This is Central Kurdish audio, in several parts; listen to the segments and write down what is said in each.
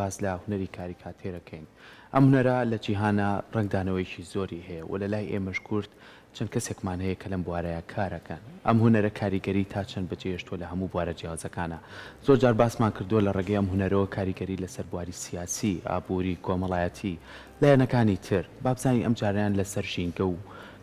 باس لە هونەری کاریکاتێرەکەین. ئەم هونەرە لە جیهانە ڕنگدانەوەیکی زۆری هەیە و لە لای ئێمەش کورد چەند کەسێکمان هەیە کە لەم بوارەیە کارەکەن. ئەم هونەرە کاریگەری تا چەند بەجێهێشتووە لە هەموو بوارە جیاوازەکانە. زۆر جار باسمان کردووە لە ڕێگەی ئەم هونەرەوە کاریگەری لەسەر بواری سیاسی، ئابووری، کۆمەڵایەتی، لایەنەکانی تر. بابزانی ئەم جاریان لەسەر ژینگە و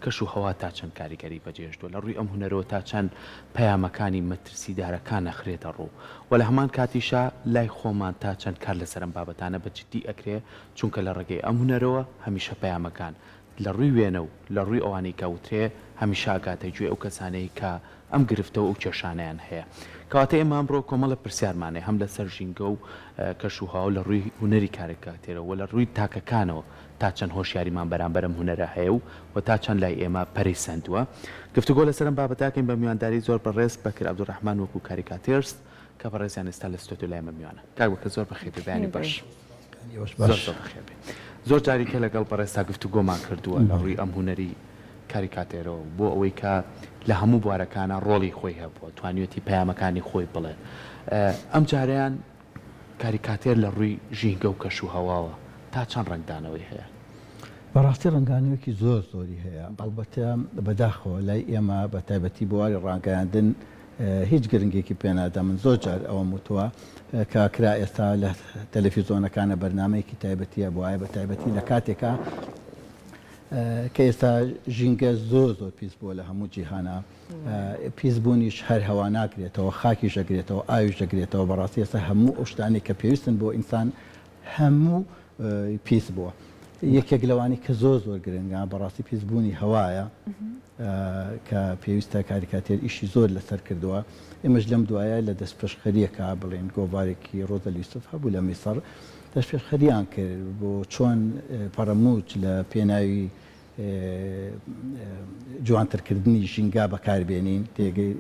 کەش و هەوا تا چەند کاریگەری بەجێهێشتووە لە ڕووی ئەم هونەرەوە تا چەند پەیامەکانی مەترسیدارەکان نەخرێتە ڕوو و لە هەمان کاتیشا لای خۆمان تا چەند کار لەسەر ئەم بابەتانە بەجددی ئەکرێ چونکە لە ڕێگەی ئەم هونەرەوە هەمیشە پەیامەکان لە ڕووی وێنە و لە ڕووی ئەوانەی کەوترێ هەمیشە ئاگاتە گوێ ئەو کەسانەی کە ئەم گرفتەوە ئەو کێشانیان هەیە. کەواتە ئێمە ئەمڕۆ کۆمەڵە پرسیارمانێ هەم لەسەر ژینگە و کەشوهاو لە ڕووی هونەری کاریکاتێرەوە لە ڕووی تاکەکانەوە تا چەند هۆشیاریمان بەرامبەرم هونەرە هەیە و تا چەند لای ئێمە پەرەیسەندووە. گفتوگۆ لەسەرم بابەتاکەین بە میوانداری زۆر بەڕێز بەکر عەبدوڕەحمان وەکو کاریکاتێرست کە بەڕێزیان ئێستا لە ستۆدیۆ لای ئێمە میوانە. کاک بەکر زۆر بەخێر بێ، بەیانی باش. زۆر جاریکە لەگەڵ بەڕێستا گفتوگۆمان کردووە لە ڕووی ئەم هونەری کاریکاتێرەوە بۆ ئەوەی کە لە هەموو بوارەکانە ڕۆڵی خۆی هەبووە توانیوەتی پەیامەکانی خۆی بڵێ. ئەم جاریان کاریکاتێر لە ڕووی ژینگە و کەش و هەواوە تا چەند ڕنگدانەوەی هەیە؟ بەڕاستی ڕنگانەوەیکی زۆری هەیە. ئەڵبەتە بەداخەوە لای ئێمە بە تایبەتی بواری ڕاگەیاندن هیچ گرنگێکی پێنادا. من زۆر جار ئەوە وتووە کە کرا ئێستا لە تەلەڤیزۆنەکانە بەرنامەیەکی تایبەتیە بۆ وایە بە تایبەتی لە کاتێکە کە ئێستا ژینگە زۆر پیس بووە لە هەموو جیهانە. پیسبوونیش هەر هەوا ناگرێتەوە، خاکیش دەگرێتەوە، ئاویش دەگرێتەوە. بەڕاستی ئێستا هەموو ئەو شتانی کە پێویستن بۆ ئینسان هەموو پیس بووە. یەکێک لەوانی کە زۆر گرنگە بەڕاستی پیسبوونی هەوایە کە پێویستە کاریکاتێر ئیشی زۆر لەسەر کردووە. ئێمەش لەم دوایە لە دەست پێشخەریەکە بڵێن گۆڤارێکی ڕۆزە یوسف هەبوو لە میسر دەست پێشخەریان کرد بۆ چۆن پەرەموچ لە پێناوی جوانترکردنی ژینگا بەکاربێنین. تێگەی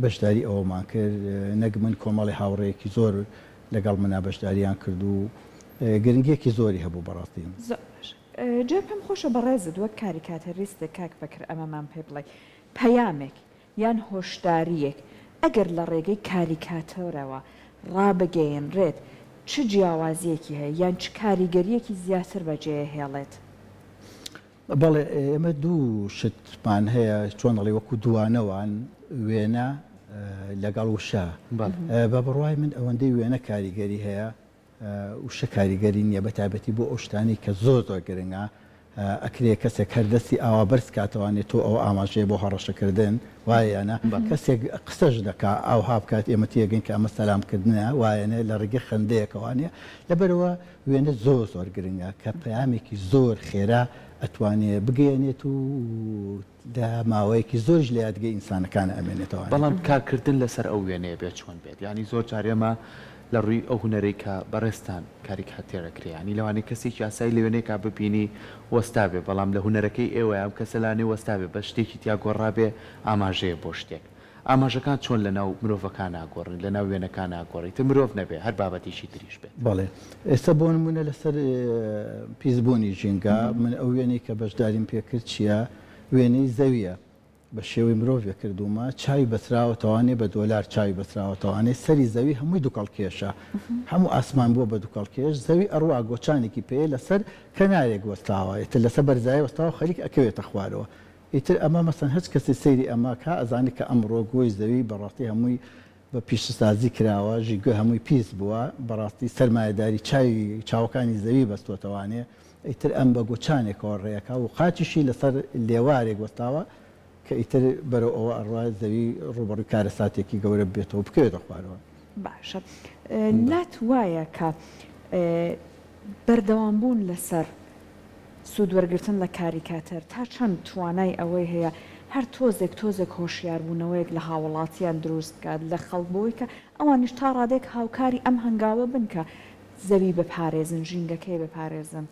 بەشداری ئەوەمان کرد، نەک من کۆمەڵی هاوڕێیەکی زۆر لەگەڵ منا بەشداریان کرد و گرنگێکی زۆری هەبوو بەڕاستی. جێ پێم خۆشە بەڕێزت وەک کاریکاتەریستێک کاک بەکر ئەمەمان پێ بڵێ پەیامێک یان هۆشداریەک ئەگەر لە ڕێگەی کاریکاتۆرەوە ڕابگەیەنرێت چ جیاوازیەکی هەیە یان چ کاریگەریەکی زیاتر بەجێ هێڵێت؟ بەڵێ ئێمە دوو شتمان هەیە چۆن دەڵێ وەکو دوانەوان وێنە لەگەڵ وشە. بە بڕوای من ئەوەندەی وێنە کاریگەری هەیە وشە کاریگەری نییە، بە تایبەتی بۆ ئەو شتانی کە زۆر گرنگە. ئەکرێ کەسێک هەردەستی ئاوا بەرز کاتەوانێت تۆ ئەو ئاماژەیە بۆ هەڕەشەکردن وایەنە کەسێک قسەش دەکا ئاوها بکات ئێمە تێگەین کە ئەمە سەلامکردنە وایەنە لە ڕێگەی خندەیەکەوانە. لەبەرەوە وێنە زۆر گرنگە کە پەیامێکی زۆر خێرا ئەتوانێت بگەێنێت و لە ماوەیەکی زۆرش لە یادگەی ئینسانەکانە ئەمێنێتەوە. بەڵام کارکردن لەسەر ئەو وێنەیە بێت چۆن بێت، ینی زۆر جارێمە لە ڕووی ئەو هونەرەی کە بەڕێستان کاریکاتێرەکرێنی لەوانی کەسێکی یاسای لەوێنێکا ببینی وەستا بێ، بەڵام لە هونەرەکەی ئێوە ئەم کەسەلانی وەستا بێ بە شتێکی تیا گۆڕابێ ئاماژەیە بۆ شتێک. ئاماژەکان چۆن لە ناو مرۆڤەکان ناگۆڕن، لە ناو وێنەکان ناگۆڕیت مرۆڤ نەبێ هەر بابەتیشی تریش بێت. بەڵێ ئێستا بۆ نمونە لەسەر پیسبوونی ژینگە من ئەو وێنەی کە بەشداریم پێکرد چییە؟ وێنەی زەویە. بە شێوەی مرۆڤ کردومە چاوی بەسراوەتەوانێ بە دۆلار چاوی بەسراوەتەوانێ سەری زەوی هەمووی دووکەڵ کێشە، هەموو ئاسمان بووە بە دووکەڵ کێش، زەوی ئەڕوا گۆچانێکی پێ لەسەر کەنارێک وەستاوە، ئیتر لەسەر بەرزایی وەستاوە خەریک ئەکەوێتە خوارەوە. ئیتر ئەمە مەسەن هەچ کەسی سەیری ئەماکە ئەزانی کە ئەمڕۆ گۆی زەوی بەڕاستی هەمووی بە پیشەسازی کراوە، ژیگوێ هەمووی پیس بووە، بەڕاستی سەرمایەداری چاوەکانی زەوی بەستوتەوانێ. ئیتر ئەم بە گۆچانێکەوە ڕێیەکە و قاچیشی لەسەر لێوارێک وەستاوە کە ئیتر بەرەو ئەوە ئەڕای زەوی ڕوبەڕووی کارە ساتێکی گەورە بێتەوە بکەوێتە خوارەوە. باشە نات وایە کە بەردەوامبوون لەسەر سوودوەرگرتن لە کاریکاتەر تا چەند توانای ئەوەی هەیە هەر تۆزێک هۆشیاربوونەوەیەک لە هاوڵاتیان دروست بکات لە خەڵبەوەی کە ئەوانیش تا ڕادێک هاوکاری ئەم هەنگاوە بن کە زەوی بپارێزن، ژینگەکەی بپارێزن.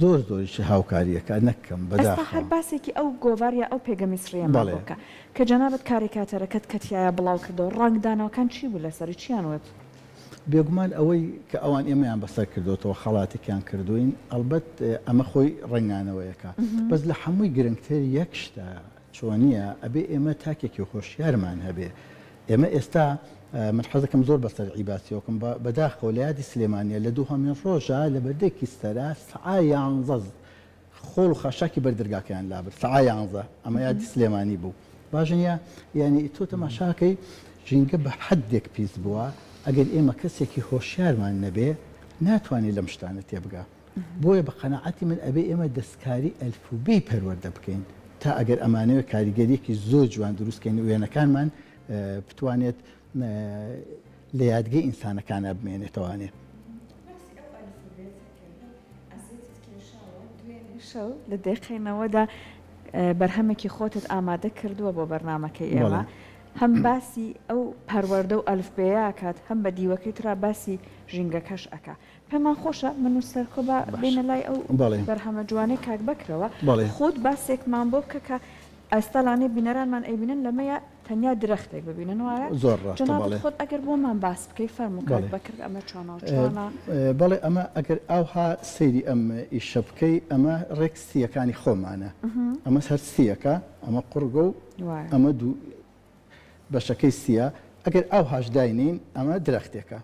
زۆریش هاوکاریەکە نەکەم بەداخەوە هەر باسێکی ئەو گۆڤاریا ئەو پێگەمیسڕیە بڵێکە کە جەنابەت کاریکاتەرەکەت کەتیایە بڵاو کردەوە ڕنگدانەوەکان چی بوو لەسەری چیان وت؟ بێگومان ئەوەی کە ئەوان ئێمەیان بەسەر کردوەوە خەڵاتێکیان کردوین ئەلبەت ئەمە خۆی ڕنگانەوەیەکە بەس لە هەمووی گرنگتر یەک شتە چۆنیە ئەبێ ئێمە تاکێکی خۆشیارمان هەبێ. ئێمە ئێستا من حەزەکەم زۆر بەسەر عیباسیەوەکەم بەداخەوە لە یادی سلێمانیە لە دووهەمین ڕۆژە لە بەردێکی سەرا سعای 11 خۆڵ و خاشاکی بەردرگاکەیان لابر سعای 11 ئەمە یادی سلێمانی بوو باشنیە یعنی تۆ تەماشاکەی ژینگە بە حەدێک پیس بووە ئەگەر ئێمە کەسێکی هۆشیارمان نەبێ ناتوانێت لەم شتانە تێبگا بۆیە بە قەناعەتی من ئەبێ ئێمە دەستکاری ئەلفوبێی پەروەردە بکەین تا ئەگەر ئەمانەوە کاریگەریەکی زۆر جوان دروستکەین وێنەکانمان بتوانێت لە یادگەی ئینسانەکانە بمێنێتەوانێ شەو لە دقیقەوەدا بەرهەمێکی خۆتت ئامادە کردووە بۆ بەرنامەکەی ئێمە هەم باسی ئەو پەروەردە و ئەلفبێیا کات هەم بە دیوەکەی ترا باسی ژینگەکەش ئەکا پێمان خۆشە من و سەرکۆ بینە لای ئەو بەرهەمە جوانەی کاک بکرەوە خۆت باسێکمان بۆ بکە کە ئەستاڵانەی بینەرانمان ئەیبینن لەمەیە تەنیا درەختێک ببیننەوە زۆر خۆت ئەگەر بۆمان باس بکەی فەرمو کاک بکرد ئەمە چۆنە بەڵێ ئەمە ئەگەر ئەوها سەیری ئەم ئیشە بکەی ئەمە ڕێک سیەکانی خۆمانە ئەمە هەر سیەکە ئەمە قورگە و ئەمە دوو بەشەکەی سیە ئەگەر ئەوهاش داینین ئەمە درەختێکە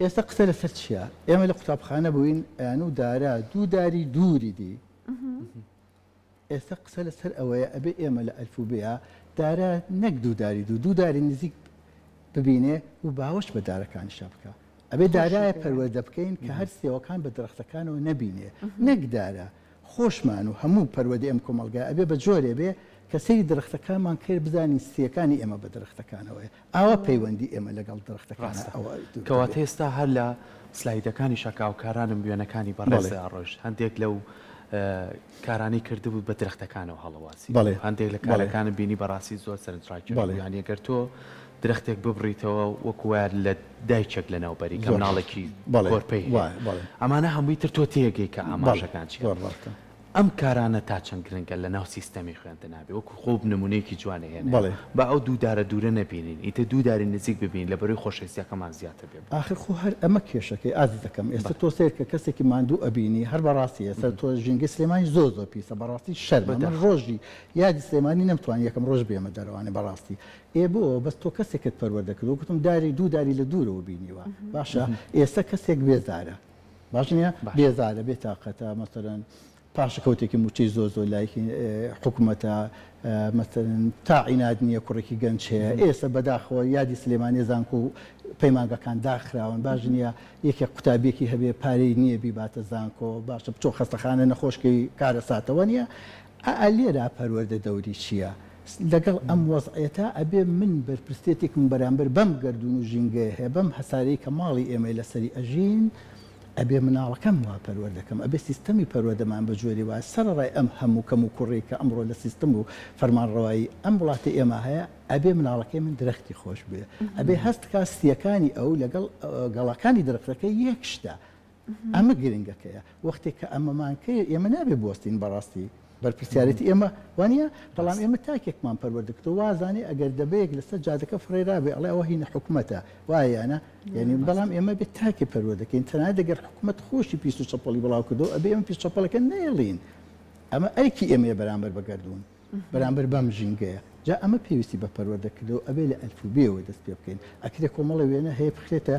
ئێستا قسە لەسەر چییە؟ ئێمە لە قوتابخانە بووین ئەیان و دارا دوو داری دووری دی ئێستا قسە لەسەر ئەوەیە ئەبێ ئێمە لە ئەلفوبێیا دارا نەک دووداری دوو داری نزیک ببینێ و باوەش بە دارەکانیشا بکە ئەبێ دارایە پەروەردە بکەین کە هەر سێوەکان بە درەختەکانەوە نەبینێ نەک دارە خۆشمان و هەموو پەروەردە ئەم کۆمەڵگا ئەبێ بە جۆرێ بێ کە سەیری درەختەکانمان کرد بزانین سیەکانی ئێمە بە درەختەکانەوەیە ئاوا پەیوەندی ئێمە لەگەڵ درەختەکان کەواتە ئێستا هەر لە سلایدەکانی شەکاوکارانم وێنەکانی بەڕێزە ئاڕۆژ هەندێک لەو کارانی کردبوو بە درەختەکانەوە هەڵەواسی هەندێک لە کارەکانم بینی بەڕاستی زۆر سەرنجڕاکی یانی ئەگەر تۆ درەختێک ببڕیتەوە وەکووار لە دایچێک لە ناوبەری کە مناڵێکی کۆرپەی ئەمانە هەمووی تر تۆ تێگەی کە ئاماژەکان چی ئەم کارانە تا چەند گرنگە لە ناو سیستەمی خوێندە نابێ وەکو خۆب نمونەیەکی جوانە هێنا بە ئەو دوودارە دوورە نەبینین ئیتە دووداری نزیک ببین لە بەروی خۆشەویستیەکەمان زیاتر بێ ئاخر خۆ هەر ئەمە کێشەکەی ئازی دەکەم ئێستا تۆ سیر کە کەسێکی ماندوو ئەبینی هەر بەڕاستی ئێستا تۆ ژینگە سلێمانی زۆر پیسە بەڕاستی شەرمە من ڕۆژی یادی سلێمانی نەمتوان یەکەم ڕۆژ بێمە دەروانێ بەڕاستی بۆ بەس تۆ کەسێکت پەروەردە کردو گوتم داری دووداری لە دوورەوە بینیوە باشە ئێستا کەسێک بێزارە باش نییە بێزارە بێتاقەتە مەسەرەن پاشەکەوتێکی موچەی زۆر لایکی حکوومەتە مەسەرەن تاعینات نییە کوڕێکی گەنج هەیە ئێستا بەداخەوە یادی سلێمانی زانکۆ و پەیمانگەکان داخراون باش نییە یەکێک قوتابێکی هەبێ پارەی نییە بیباتە زانکۆ باشە بچۆ خەستەخانە نەخۆشکی کارە ساتەوە نییە لێرا پەروەردە دەوری چییە؟ لەگەڵ ئەم وەزعەتە ئەبێ من بەرپرسێتێکم بەرامبەر بەم گردون و ژینگەیە هەیە بەم هەسارەی کە ماڵی ئێمە لەسەری ئەژین ئەبێ مناڵەکەم وا پەروەردەکەم ئەبێ سیستەمی پەروەردەمان بە جۆری وایە سەرڕای ئەم هەموو کەم و کوڕێک کە ئەمڕۆ لە سیستم و فەرمانڕەوایی ئەم وڵاتی ئێمە هەیە ئەبێ مناڵەکەی من درەختی خۆش بێ ئەبێ هەست کاستیەکانی ئەو لەگەڵ گەڵاکانی درەختەکەی یەک شتە ئەمە گرنگەکەیە وەختێک کە ئەمەمانکەی ئێمە نابێ بوەستین بەڕاستی بەرپرسیارەتی ئێمە وانە بەڵام ئێمە تاکێکمان پەروەردەکردەوە وازانێ ئەگەر دەبەیەک لەسەر جادەکە فڕێرابێ ئەڵێ ئەوە هینە حکوومەتە وایەنە یعنی بەڵام ئێمە بێت تاکی پەروەردەکەین تەنها دەگەر حکوومەت خۆشی پیس و چەپەڵی بڵاو کردەوە ئەبێ ئەمە پیس چەپەڵەکە نێڵین ئەمە ئەیکی ئێمە بەرامبەر بەگەردوون بەرامبەر بەم ژینگەیە جا ئەمە پێویستی بە پەروەردەکردەوە ئەبێ لە ئەلفوبێەوە دەست پێ بکەین ئەکرێ کۆمەڵە وێنە هەیە بخرێتە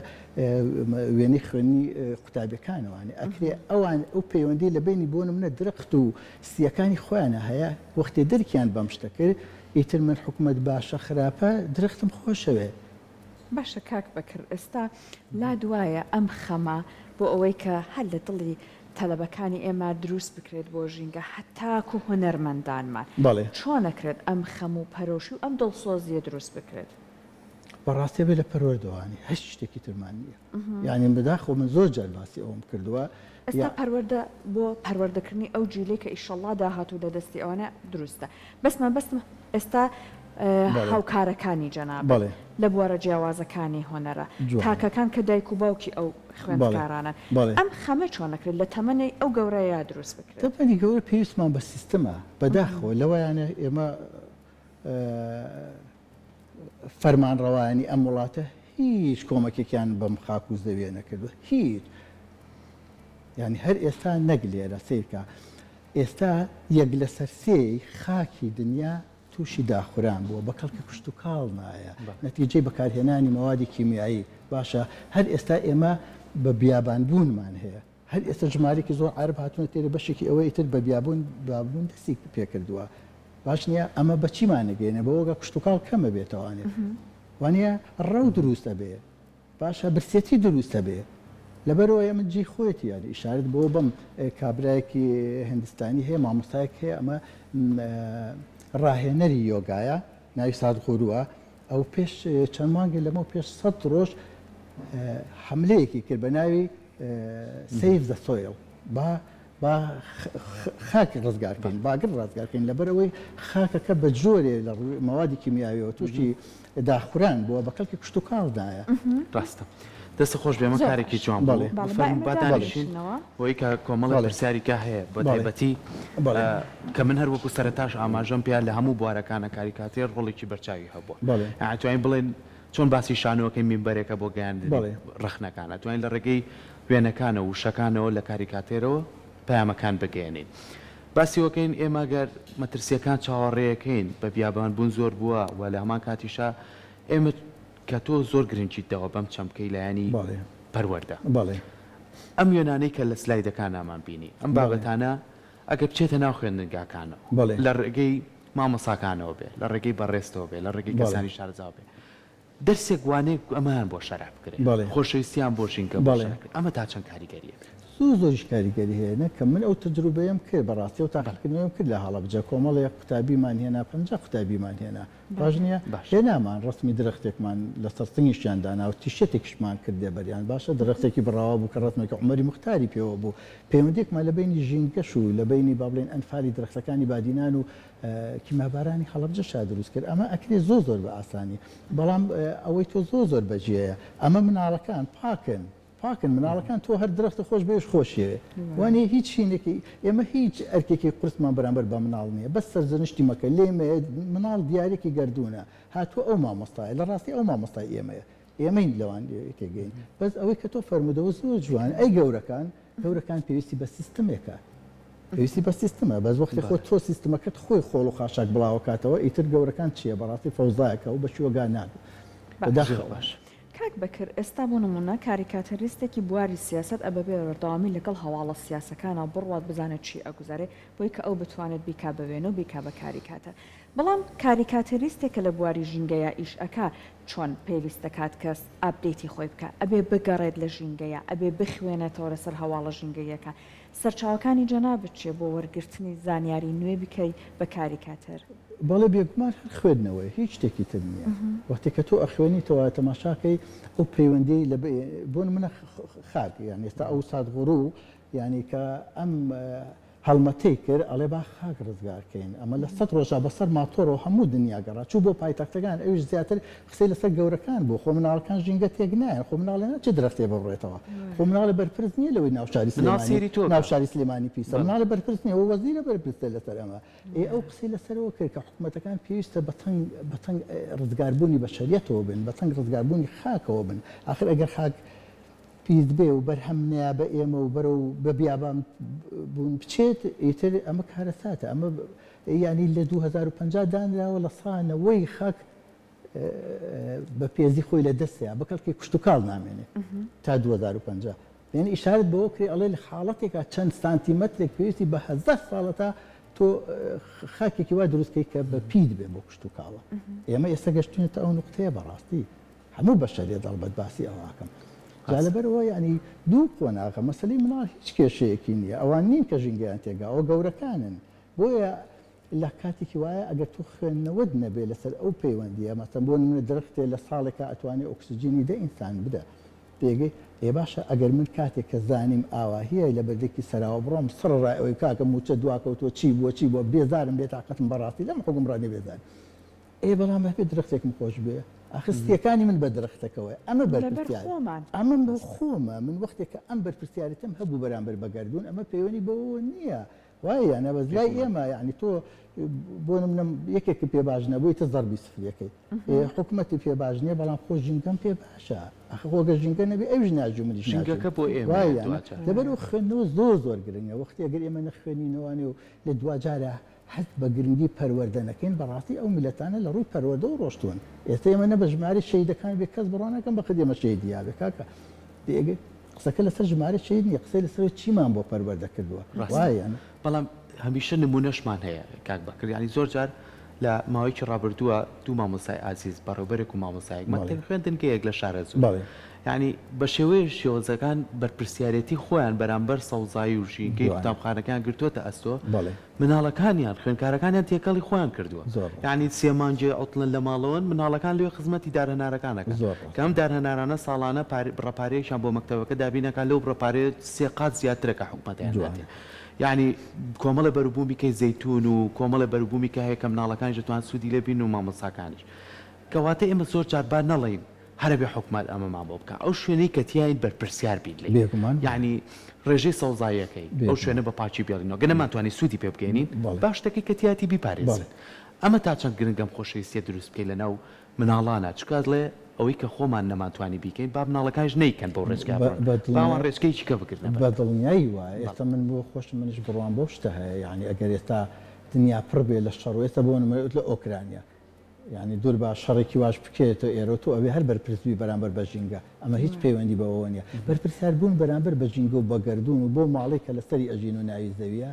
وێنەی خوێنی قوتابەکانەوانێ ئەکرێ ئەوان ئەو پەیوەندی لە بینی بۆ نمونە درەخت و سیەکانی خۆیانە هەیە وەختێ دەرکیان بەم شتە کرد ئیتر من حکوومەت باشە خراپە درەختم خۆشەوێ باشە کاک بەکرد ئێستا لا دوایە ئەم خەمە بۆ ئەوەی کە هەر لە دڵی تەلەبەکانی ئێمە دروست بکرێت بۆ ژینگە هەتاکو هونەرمەندانمان چۆن نەکرێت ئەم خەم و پەرۆشی و ئەم دڵسۆزیە دروست بکرێت بەڕاستی بێ لە پەروەردەوانی هیچ شتێکی ترمان نییە یعنی بەداخۆ من زۆر جار باسی ئەوم کردووە ئێستا پەروەردە بۆ پەروەردەکردنی ئەو جیلەی کە ئیشەڵڵا داهاتوو لە دەستی ئەوانە دروستە بەسمە ئێستا هاوکارەکانی جەناب لە بوارە جیاوازەکانی هۆنەرە تاکەکان کە دایک و باوکی ئەو خوێندکارانە ئەم خەمە چۆن نەکرێت لە تەمەنی ئەو گەورەیە دروست بکرێت تەمەنی گەورە پێویستمان بە سیستەمە بەداخەوە لەوەیانە ئێمە فەرمانڕەوایانی ئەم وڵاتە هیچ کۆمەکێکیان بەم خاک و زەویە نەکردو هیچ یعنی هەر ئێستا نەک لێرە سیرکە ئێستا یەک لە سەر سێی خاکی دنیا تووشی داخوران بووە بە کەڵکی کوشت و کاڵ نایە نەتیجەی بەکارهێنانی مەوادی کیمیایی باشە هەر ئێستا ئێمە بە بیابان بوونمان هەیە هەر ئێستا ژمارێکی زۆر عرب هاتوونە تێرە بەشێکی ئەوەی تر بە بیابوون دەستی پێکردووە باش نییە ئەمە بە چیمانەگەێنە بەوەگە کوشت و کاڵ کەمە بێتەوانێت وانە ڕەو دروستە بێ باشە برسێتی دروستە بێ لەبەرەوە ئەمە جێی خۆیەتی یاری ئیشارەت بۆ بەم کابرایەکی هندستانی هەیە مامۆستایەک هەیە ئەمە ڕاهێنەری یۆگایە ناوی سادغورووە ئەو پێش چەند مانگە لەمە پێش 100 ڕۆژ حملەیەکی کرد بە ناوی سیف زە سۆیڵ با خاکی ڕزگارکەین باگر ڕزگارکەین لەبەرەوەی خاکەکە بە جۆرێ لە مەوادی کیمیاویەوە تووشی داخوران بووە بە کەڵکی کوشت و کاڵدایە ڕاستە دەست خۆش بێمە کارێکی جوان بادانیشین بۆی کە کۆمەڵی پرسیاریکە هەیە بە تایبەتی کە من هەر وەکو سەرەتاش ئاماژەم پێیان لە هەموو بوارەکانە کاریکاتێر ڕۆڵێکی بەرچاوی هەبووە توانین بڵێن چۆن باسی شانەوەکەی مینبەرێکە بۆ گەیاندنی ڕخنەکانە توانین لە ڕێگەی وێنەکانە و شەکانەوە لە کاریکاتێرەوە پەیامەکان بگەێنین باسیەوەکەین ئێمە گەر مەترسیەکان چاوەڕێیەکەین بە بیابان بوون زۆر بووە و لە هەمان کاتیشا ئێمە کە تۆ زۆر گرنگیتەوە بەم چەمکەی لایەنی پەروەردە ئەم وێنانەی کە لە سلایدەکان نامان بینی ئەم بابەتانە ئەگە بچێتە ناو خوێندنگاکانەوە لە ڕێگەی مامۆساکانەوە بێ لە ڕێگەی بەڕێستەوە بێ لە ڕێگەی کەسانی شارەزاو بێ دەرسێک وانەیە ئەمان بۆ شەراب بکرێت خۆشەویستیان بۆ ژینگە ئەمە تا چەند کاریگەریەک زۆریش کاریگەری هەیە نەکە من ئەو تجروبەیەم کرد بەڕاستی و تاقیکردنەوەم کرد لە هەڵەبجە کۆمەڵێک قوتابیمان هێنا 50 قوتابیمان هێنا باش نییە هێنامان ڕستمی درەختێکمان لە سەرسنگیشیان دانا و تیشێتێکشمان کردێ بەریان باشە درەختێکی بڕاوە بوو کە ڕستمێکی عومەری مختاری پێوە بوو پەیوەندێکمان لە بینی ژینگەش و لە بینی با بڵێن ئەنفاری درەختەکانی بادینان و کیمابارانی هەڵەبجە شا دروست کرد ئەمە ئەکرێ زۆر بە ئاسانی بەڵام ئەوەی تۆ زۆر بەجێیە ئەمە مناڵەکان پاکن مناڵەکان تۆ هەر درەختە خۆش بێش خۆشیەوێ وانێ هیچ شینێکی ئێمە هیچ ئەرکێکی قورسمان بەرامبەر بە مناڵ نییە بەس سەرزنشتی مەکە لێمە مناڵ دیارێکی گردوونە هاتووە ئەو مامۆستایە لە ڕاستی ئەو مامۆستای ئێمەیە ئێمەین لەوان تێگەین بەس ئەوەی کە تۆ فەرمودەوە زۆر جوان ئەی گەورەکان پێویستی بە سیستمێکە پێویستی بە سیستمە بەس وەختی خۆ تۆ سیستمەکەت خۆی خۆڵ و خاشاک بڵاوکاتەوە ئیتر گەورەکان چییە بەڕاستی فەوزایەکە و بە شووەگان ناک باش کاک بەکر ئێستا بۆ نمونە کاریکاتەریستێکی بواری سیاست ئەبە بێ بەردەوامی لەگەڵ هەواڵە سیاسەکانە بڕوات بزانێت چی ئەگوزارێ بۆی کە ئەو بتوانێت بیکا بوێنە و بیکا بە کاریکاتە بەڵام کاریکاتەریستێکە لە بواری ژینگەیە ئیش ئەکا چۆن پێویست دەکات کەس ئاپدەیتی خۆی بکە ئەبێ بگەڕێت لە ژینگەیە ئەبێ بخوێنێتەوە لەسەر هەواڵە ژینگەیەکە سەرچاوەکانی جەناب بچێ بۆ وەرگرتنی زانیاری نوێ بکەی بە کاریکاتەر بەڵێ بێگومان هەر خوێندنەوەی هیچ شتێکی تر نییە وەختی کە تۆ ئەخوێنیتەوە تەماشاکەی ئەو پەیوەندی بۆ منە خاک یان ئێستا ئەو سادغوڕوو یعنی کە ئەم هەڵمەتەی کرد ئەڵێ با خاک ڕزگارکەین ئەمە لە 100 ڕۆژە بەسەر ماتۆرەوە هەموو دنیاگەڕا چوو بۆ پایتەختەکان ئەوش زیاتر قسەی لەسەر گەورەکان بۆ خۆ مناڵەکان ژینگە تێک نایە خۆ مناڵێنە چه درەختێ بڕێتەوە خۆ مناڵە بەرپرس نییە لەوەی ناوشاری سلێمانی پیسە مناڵە بەرپرس نییە و وەزیرە بەرپرسە لەسەر ئەمە ئەو قسەی لەسەرەوە کرد کە حکوومەتەکان پێویستە بەتەنگ ڕزگاربوونی بەشەریەتەوە بن بەتەنگ ڕزگاربوونی خاکەوە بن آخر ئەگەر خاک پیس بێ و بەرهەم نیا بە ئێمە و بەرە و بە بیابان بوون بچێت ئیتر ئەمە کارەساتە ئەمە ینی لە 2050 دانراوە لە سانەوەی خاک بە پێزی خۆی لە دەستەیە بەکەڵکی کوشت و کاڵ نامێنێ تا 2050 یعنی ئیشارەت بەوە کرێ ئەڵێ لە حاڵەتێکە چەند سانتیمەترێک پێویستی بە 1000 ساڵە تا تۆ خاکێکی وا دروستکەی کە بە پید بێ بۆ کوشت و کاڵە ئێمە ئێستا گەشتونێتە ئەو نقطەیە بەڕاستی هەموو بەشەریە دەڵبەت باسی ئەوواکەم جالبەرەوە ینی دوو قۆناغە مەسەلەی مناڵ هیچ کێشەیەکی نییە ئەوان نین کە ژینگەیان تێگا ئەو گەورەکانن بۆیە لە کاتێکی وایە ئەگەر تو خوێندنەوەت نەبێ لەسەر ئەو پەیوەندیە مەسەن بۆ نمونە درەختێ لە ساڵێکە ئەتوانێت ئۆکسسیجینی دە ئینسان بدە پێگەی باشە ئەگەر من کاتێک کە زانیم ئاواهەیە لە بەردێکی سەراوە بڕۆم سڕ ڕایەوەی کاکە موچە دواکەوتۆ چی بووە بێزارم بێت تاقەتم بەڕاستی لەم حکومڕانی بێزار بەڵام هەپێ درەختێکم خۆش بێ ئاخستیەکانی من بە درەختەکەوە ئەمە بەرپرسیار ئەمە بە خۆمە من وەختێکە ئەم بەرپرسیارەتم هەبوو بەرامبەر بەگەردون ئەمە پەیوەنی بەوە نییە وایە نەبەز لای ئێمە یعنی تۆ بۆ نمونە یەکێکی پێ باش نەبووی تە زەربی سفرەکەی حکوومەتی پێ باش نییە بەڵام خۆ ژینگەم پێ باشە خۆگە ژینگە نەبی ئەوش ناجومری ژینگەکە بۆ ئێمە لەبەرەوە خوێندنەوە زۆر گرنگە وەختی ئەگەر ئێمە نەخوێنینەوەوانێ و لە دوجارە حەز بە گرنگی پەروەردەنەکەین بەڕاستی ئەو میلەتانە لە ڕووی پەروەردە و ڕۆشتوون ئێستا ئێمە نە بە ژمارە شەیدەکان بێ کەس بڕوانەکەم بە خدێمە شەیدیا بێ کاکە دێگە قسەکە لەسەر ژمارە شەید نیە قسەی لەسەر چیمان بۆ پەروەردە کردووە وایە بەڵام هەمیشە نمونەشمان هەیە کاک بەکر ینی زۆر جار لە ماوەیەکی ڕابردووە دوو مامۆسای ئازیز بەڕێوەبەرێک و مامۆسایەک مەکتەب خوێندنگەیەک لە شارە زوو ینی بە شێوەیە شێوەزەکان بەرپرسیارەتی خۆیان بەرامبەر سەوزایی و ژینگەی قوتابخانەکان گرتووەتە ئەستۆ مناڵەکانیان خوێندکارەکانیان تێکەڵی خۆیان کردووە ینی سێمانجێ ئەوتڵن لە ماڵەوەن مناڵەکان لێ خزمەتی دارهەنارەکانەکە کەم دارهەنارانە ساڵانە ڕەپارەیەکیان بۆ مەکتەبەکە دابینەکە لەو ڕەپارێ سێ قات زیاترەکە حکوومەتیان دێت یعنی کۆمەڵە بەروبوومیکەی زەیتون و کۆمەڵە بەروبوومیکە هەیە کە مناڵەکانی دەتوان سوودی لێ بین و مامۆساکانیش کەواتە ئێمە زۆر جاربار نەڵێین هەرە بێ حکومات ئەمەمان بۆ بکە ئەو شوێنەی کە تیاین بەرپرسیار بیت لێ یعنی ڕێژەی سەوزاییەکەی ئەو شوێنە بە پاچی بێڵینەوە گە نەماتوانی سوودی پێ بگەینین باش شتێکی کە تیاتی بیپارێزن ئەمە تا چەند گرنگەم خۆشەویستیە دروست بکەین لەناو مناڵانە چکات لێ ئەوەی کە خۆمان نەماتوانی بیکەین با مناڵەکانش نەیکەن بۆ ڕێزگار باوان ڕێزگەیکی کە بگرن بەدڵنیایی وایە ئێستا من بۆ خۆش منش بڕوان بۆ شتە هەیە یعنی ئەگەر ئێستا دنیا پڕ بێ لە شەڕ ئێستا بۆ نمەوێت لە ئۆکرانیا یعنی دوور بە شەڕێکی واش بکێتەوە ئێرە تو ئەوێ هەر بەرپرسبی بەرامبەر بە ژینگە ئەمە هیچ پەیوەندی بەوە نیە بەرپرسیار بوون بەرامبەر بە ژینگە و بەگەردون و بۆ ماڵی کە لەسەری ئەژین و ناوی زەویە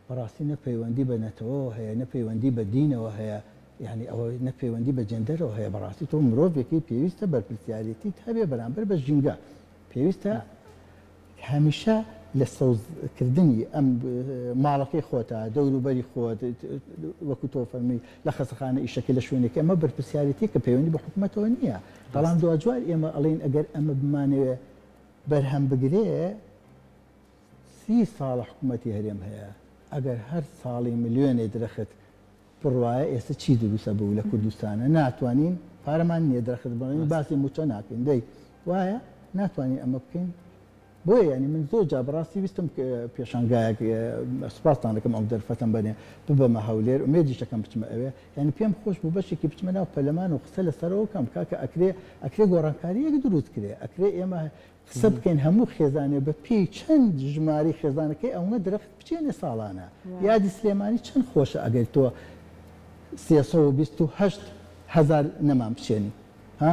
بەڕاستی نەپەیوەندی بە نەتەوە هەیە نەپەیوەندی بە دینەوە هەیە یعنی ئەوە نەپەیوەندی بە جەندەرەوە هەیە بەڕاستی تۆ مرۆڤێکی پێویستە بەرپرسیارەتی هەبێ بەرامبەر بە ژینگە پێویستە هەمیشە لە سەوزکردنی ئەم ماڵەکەی خۆتە دەوروبەری خۆت وەکو تۆ فەرمی لە خەسەخانە ئیشەکە لە شوێنێکی ئەمە بەرپرسیارەتی کە پەیوەندی بە حکوومەتەوە نییە بەڵام دوجار ئێمە ئەڵێن ئەگەر ئەمە بمانەوێ بەرهەم بگرێ 30 ساڵە حکوومەتی هەرێم هەیە ئەگەر هەر ساڵی ملیۆنێ درەخت بڕواایە ئێستا چی دروستە بوو لە کوردستانە ناتوانین پارەمان نییە درەخت بڵین باسی موچە ناکەین دەی وایە ناتوانین ئەمە بکەین بۆیە ینی من زۆر جا بەڕاستی ویستم پێشانگایەک سوپاسان دەکەم ئەم دەرفەتم بەنێ ببەمە هەولێر مێدیشەکەم بچمە ئەوێ ینی پێم خۆش بوو بەشێکی بچمە ناو پەرلەمان و قسە لەسەرەوە کەم کاکە ئەکرێ گۆڕانکاریەک دروست کرێ ئەکرێ ئێمە قسە بکەین هەموو خێزانێ بە پێی چەند ژماری خێزانەکەی ئەوە درەخت بچێنێ ساڵانە یادی سلێمانی چەند خۆشە ئەگەر تۆ 328 هزار نەمان بچێنی ها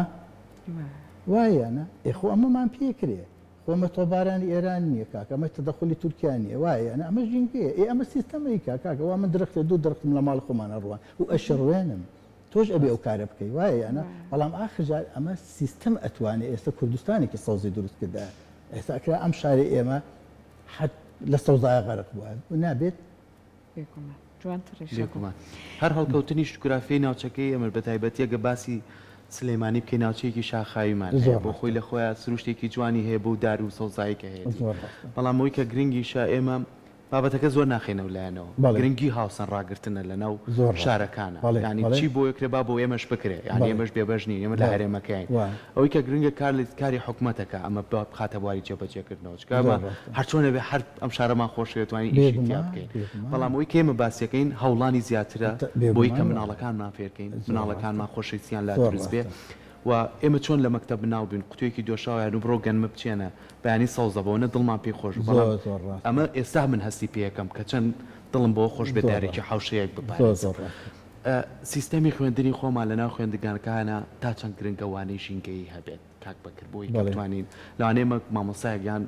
وایە نە ئێخۆ ئەمەمان پێکرێ خۆمە تۆبارانی ئێران نییە کاکە ئەمە تەدەخلی تورکیانیە وایە ئەمە ژینگەیە ئەمە سیستەمەی کاکە وا من درەختێ دوو درختم لە ماڵ خۆمانە ڕوان و ئەشڕوێنم تۆش ئەبێ ئەو کارە بکەی وایە ئەنە بەڵام ئاخرجار ئەمە سیستەم ئەتوانێت ئێستا کوردستانێکی سەوزی دروست کردا ئێستا ئەکرا ئەم شاری ئێمە حەت لە سەوزایە غەرق بووە و نابێت هەر هەڵکەوتنی شوگرافیای ناوچەکەی ئەمە بە تایبەتی ئەگە باسی سلێمانی بکەی ناوچەیەکی شاخاویمان بۆ خۆی لە خۆیان سروشتێکی جوانی هەیە بۆ دار و سەوزاییکە هەیە بەڵام ئەوەی کە گرنگیشە ئێمە بابەتەکە زۆر ناخێنەوە لایەنەوە گرنگی هاوسەن ڕاگرتنە لەناو شارەکانە ینی چی بۆ یەکرێ با بۆ ئێمەش بکرێ یانی ئێمەش بێبەژنی ئێمە لە هەرێمەکەین ئەوەی کە گرنگە کاری حکوومەتەکە ئەمە بخاتە بواری جێبەجێکردنەوە چکە هەر چۆنە بێ هەر ئەم شارەمان خۆشێتوانی ئیشی تیا بکەین بەڵام ئەوەی کە ئێمە باسیەکەین هەوڵانی زیاترە بۆی کە مناڵەکانمان فێرکەین مناڵەکانمان خۆشەویستیان لا دروست بێ و ئێمە چۆن لە مەکتەب بناو بین قوتوێکی دۆشاویان و بڕۆ گەنمە بچێنە بەیانی سەوزەبەوە دڵمان پێی خۆش بەڵام ئەمە ئێستا من هەستی پێەکەم کە چەند دڵم بۆ خۆش بێدارێکی حوشەیەک بپارێزم سیستەمی خوێندنی خۆمان لەناو خوێندگانەکانە تا چەند گرنگەوانەی ژینگەی هەبێت کاک بەکرد بۆی بتوانین لەوانەیە مامۆسایەکیان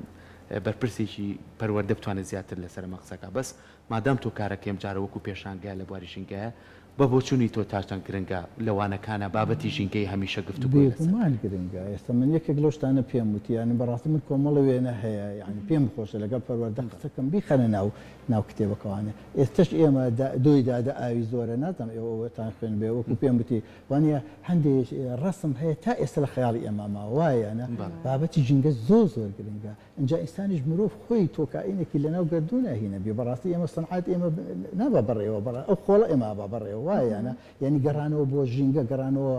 بەرپرسێکی پەروەردە بتوانێت زیاتر لەسەر مەقسەکە بەس مادام تۆ کارەکەم جارە وەکو پێشانگای لە بواری ژینگەیە بە بۆچوونی تۆ تاشتان گرنگە لەوانەکانە بابەتی ژینگەی هەمیشە گفتوگومان گرنگە ئێستا من یەکێک لەو شتانە پێم وتی ینی بەڕاستی من کۆمەڵە وێنە هەیە یعنی پێم خۆشە لەگەڵ پەروەردە قسەکەم بیخەنە ناو کتێبەکەوانە ئێستش ئێمە دوی دادە ئاوی زۆرە نازانم ئێوەتان خوێن بێ وەکو پێم وتی وانە هەندێک ڕسم هەیە تا ئێستا لە خەیاڵی ئێماما وایەنە بابەتی ژینگە زۆر گرنگە اینجا ئینسانیش مرۆڤ خۆی تۆکائینێکی لەناو گەردوونە هینە بێ بەڕاستی ئێمە سەنعات ئێمە نابا بەڕێوە بەڕ ئەو خۆڵە ئێمە با بەڕێوە وایەنە یعنی گەڕانەوە بۆ ژینگە گەڕانەوە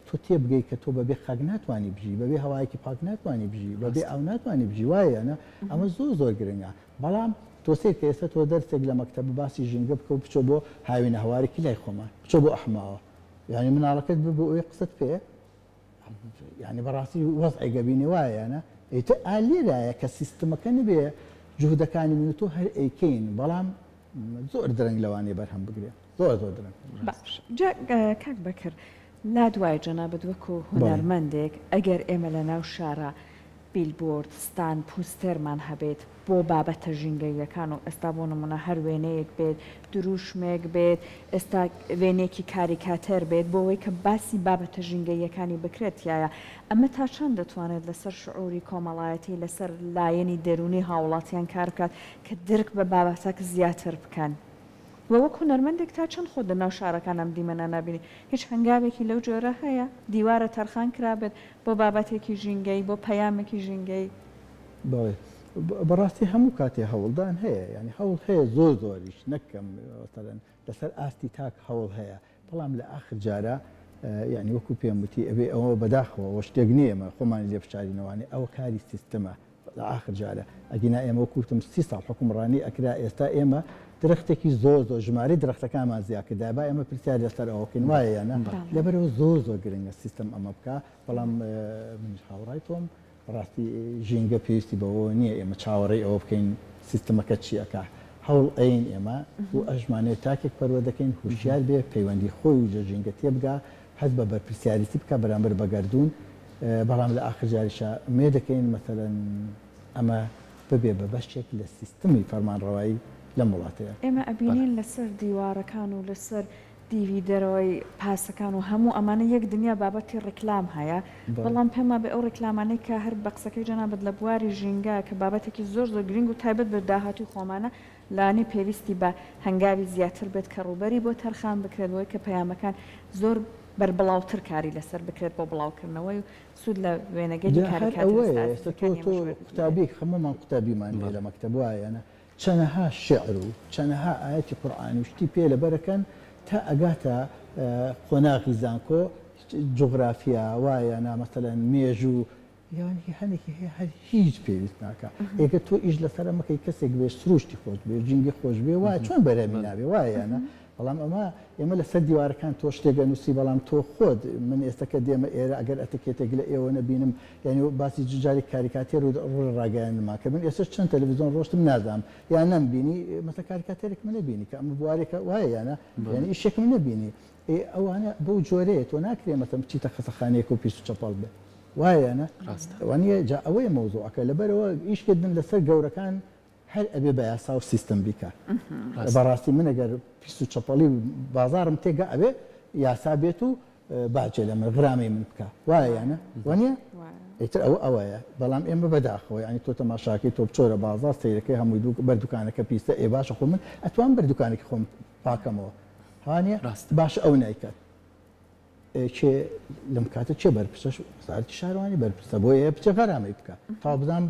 تۆ تێبگەی کە تۆ بەبێ خاک ناتوانانی بژی بەبێ هەوایەکی پاک ناتوانانی بژی بەبێ ئەو ناتوانانی بژی وایەنە ئەمە زۆر گرنگە بەڵام تۆسێک کە ئێستا تۆ دەرسێک لە مەکتەب باسی ژینگە بکە و بچۆ بۆ هاوینە هەوارێکی لای خۆمان بچۆ بۆ ئەحماوە یعنی مناڵەکەت بۆ ئەوەی قسەت پێ یعنی بەڕاستی وەزعی گەبینی وایەنە ئیتە ئالێرایە کە سیستمەکە نبێ جوهدەکانی من تۆ هەر ئەیکەین بەڵام زۆر درەنگ لەوانێ بەرهەم بگرێ زۆر درەنگ. باش جا کاک بەکر لا دوای جەنابەت وەکو هونەرمەندێک ئەگەر ئێمە لە ناو شارە بیلبۆرد ستان پوستەرمان هەبێت بۆ بابەتە ژینگەیەکان و ئێستا بۆ نمونە هەر وێنەیەک بێت دروشمێک بێت ئێستا وێنێکی کاریکاتەر بێت بۆەوەی کە باسی بابەتە ژینگەیەکانی بکرێتایە ئەمە تا چەند دەتوانێت لەسەر شعوری کۆمەڵایەتی لەسەر لایەنی دەرونی هاوڵاتیان کار بکات کە درک بە بابەتەک زیاتر بکەن. وەکو هونەرمەندێک تا چەند خۆ لەناو شارەکان ئەم دیمەنە نبینی هیچ هەنگاوێکی لەو جۆرە هەیە دیوارە تەرخان کرابێت بۆ بابەتێکی ژینگەی بۆ پەیامێکی ژینگەی بەڵێ بەڕاستی هەموو کاتێ هەوڵدان هەیە ینی هەوڵ هەیە زۆریش نەکەم لەسەر ئاستی تاک هەوڵ هەیە بەڵام لە ئاخر جارە یعنی وەکو پێم وتی ئەبێ ئەوە بەداخەوە شتێک نیەمە خۆمانی لێ بشارینەوەی ئەوە کاری سیستەمە لە ئاخر جارە ئەگینا ئێمە وەکوتم 30 ساڵ حکومڕانی ئەکرا ئێستا ئێمە درختێکی زۆر ژماری درختەکانمان زیاکردا با ئێمە پرسیار لەسەر ئەوکەین وایە یانە لەبەرەوە زۆر گرنگە سیستەم ئەمە بکە بەڵام منیش هاوڕای تۆم ڕاستی ژینگە پێویستی بەوە نییە ئێمە چاوەڕێی ئەوە بکەین سیستەمەکە چیەکە هەوڵ ئەین ئێمە و ئەژمانێت تاکێک پەروە دەکەین هوشیار بێ پەیوەندی خۆی و ژینگە تێبگا هەست بە بەرپرسیاریتی بکە بەرامبەر بەگەردوون بەڵام لە ئاخر جاریشە مێ دەکەین مەسەلەن ئەمە ببێ بە بەشێک لە سیستەمی فەرمانڕەوایی لەم وڵاتەیە ئێمە ئەبینین لەسەر دیوارەکان و لەسەر دیوی دەرەوەی پاسەکان و هەموو ئەمانە یەک دنیا بابەتی ڕێکلام هەیە بەڵام پێما بە ئەو ڕێکلامانەی کە هەر بەقسەکەی جەنابەت لە بواری ژینگە کە بابەتێکی زۆر گرنگ و تایبەت بە داهاتوی خۆمانە لانی پێویستی بە هەنگاوی زیاتر بێت کە ڕوبەری بۆ تەرخان بکرێتەوەی کە پەیامەکان زۆر بەربڵاوتر کاری لەسەر بکرێت بۆ بڵاوکردنەوەی و سوود لە وێنەگەلی قوتابی هەمومان قوتابیمان لە مەکتەب وایەنە چەنەها شعر و چەنەها ئاەتی قورئانی شتی پێ لەبەرەکەن تا ئەگاتە قۆناغی زانکۆ جغرافیا وایە نامەسەلەن مێژ و یانی هەنێکی هەیە هەر هیچ پێویست ناکە ئێگە تۆ ئیش لەسەر مەکەی کەسێک بێ سروشتی خۆش بێ جینگی خۆش بێ وایە چۆن بەرەمی نابێ وایەنە بەڵام ئێمە لەسەر دیوارەکان تۆ شتێگە نووسی بەڵام تۆ خۆت من ئێستاکە دێمە ئێرە ئەگەر ئەتەکێتێک لە ئێوە نەبینم یعنی باسی جوجاری کاریکاتێر و ڕاگەیانما کە من ئێستا چەند تەلەڤیزۆن ڕۆشتم نازانم یان نەمبینی مەسە کاریکاتێرێک من نەبینی کە ئەمە بوارێکە وایە یانە یعنی ئیشێک من نەبینی ئەوانە بەو جۆرەیە تۆ ناکرێ مەسەم بچیتە خەسەخانەیەک و پیس و چەپەڵ بێ وایەنە وانە جا ئەوەیە مەوزوعەکە لەبەرەوە ئیشکردن لەسەر گەورەکان هەر ئەبێ بە یاسا و سیستەم بیکە بەڕاستی من ئەگەر پیس و چەپەڵی بازارم تێگە ئەبێ یاسا بێت و باجێ لە من غرامی من بکە وایەنە وانە ئیتر ئەوەیە بەڵام ئێمە بەداخەوە ینی تۆ تەماشاکەی تۆ بچۆرە بازار سیرەکەی هەمووی بەردوکانەکە پیسە ئێ باشە خۆ من ئەتوان بەردوکانێکی خۆم پاکەمەوە هاانە باشە ئەو نایکات چێ لەم کاتە چێ بەرپرسەش ساتی شارەوانی بەرپرسە بۆ ێ بچە غەرامی بکە تا بزانام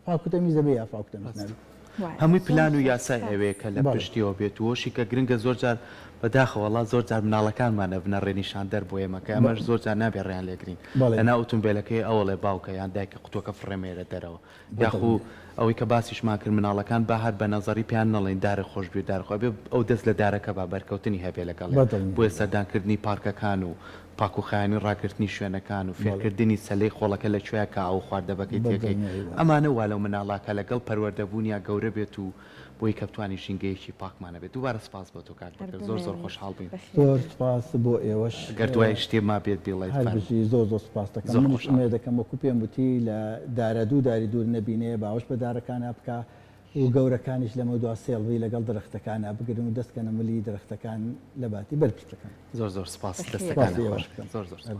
پاکوتەمیز دەبێ یا پاکوتەمیز نەبێت هەمووی پلان و یاسای هەوەیە کە لە پشتیەوە بێت وەشی کە گرنگە زۆر جار بەداخەوەڵا زۆر جار مناڵەکانمانە بنە ڕێنیشان دەر بۆ ئێمەکە ئەمەش زۆر جار نابێ ڕێیان لێگرین لەنا ئۆتۆمبیلەکەی ئەوڵێ باوکە یان دایکە قوتوەکە فڕێمێرە دەرەوە یاخو ئەوەی کە باسیشمان کرد مناڵەکان با هەر بە نەزەری پیان نەڵێن دارە خۆش بێ دارخوا بێ ئەو دەست لە دارەکە با بەرکەوتنی هەبێ لەگەڵ بۆیە سەردانکردنی پارکەکان و پاکوخایانی ڕاکردنی شوێنەکان و فێرکردنی سەلەی خۆڵەکە لە کوێیەکە ئەو خواردەبەکەی تێکەی ئەمانە وا لەو مناڵاکە لەگەڵ پەروەردەبوونیا گەورە بێت و بۆی کە بتوانانی ژینگەیەکی پاکمانە بێت دووبارە سپاس بۆ تۆ کاک زۆر خۆشحاڵ بین زۆر سپاس بۆ ئێوەش گەر دوای شتێ ما بێت بڵێ زۆر سپاس دەکەم منش ئومێد دەکەم وەکو پێم وتی لە دارە دوو داری دوور نەبینێ باوەش بە دارەکانە بکە و گەورەکانیش لەمە دو سێڵوی لەگەڵ درەختەکانە بگرن و دەستکەنە ملی درەختەکان لە باتی بەرپرسەکان زۆر سپاس دەستەکان زۆر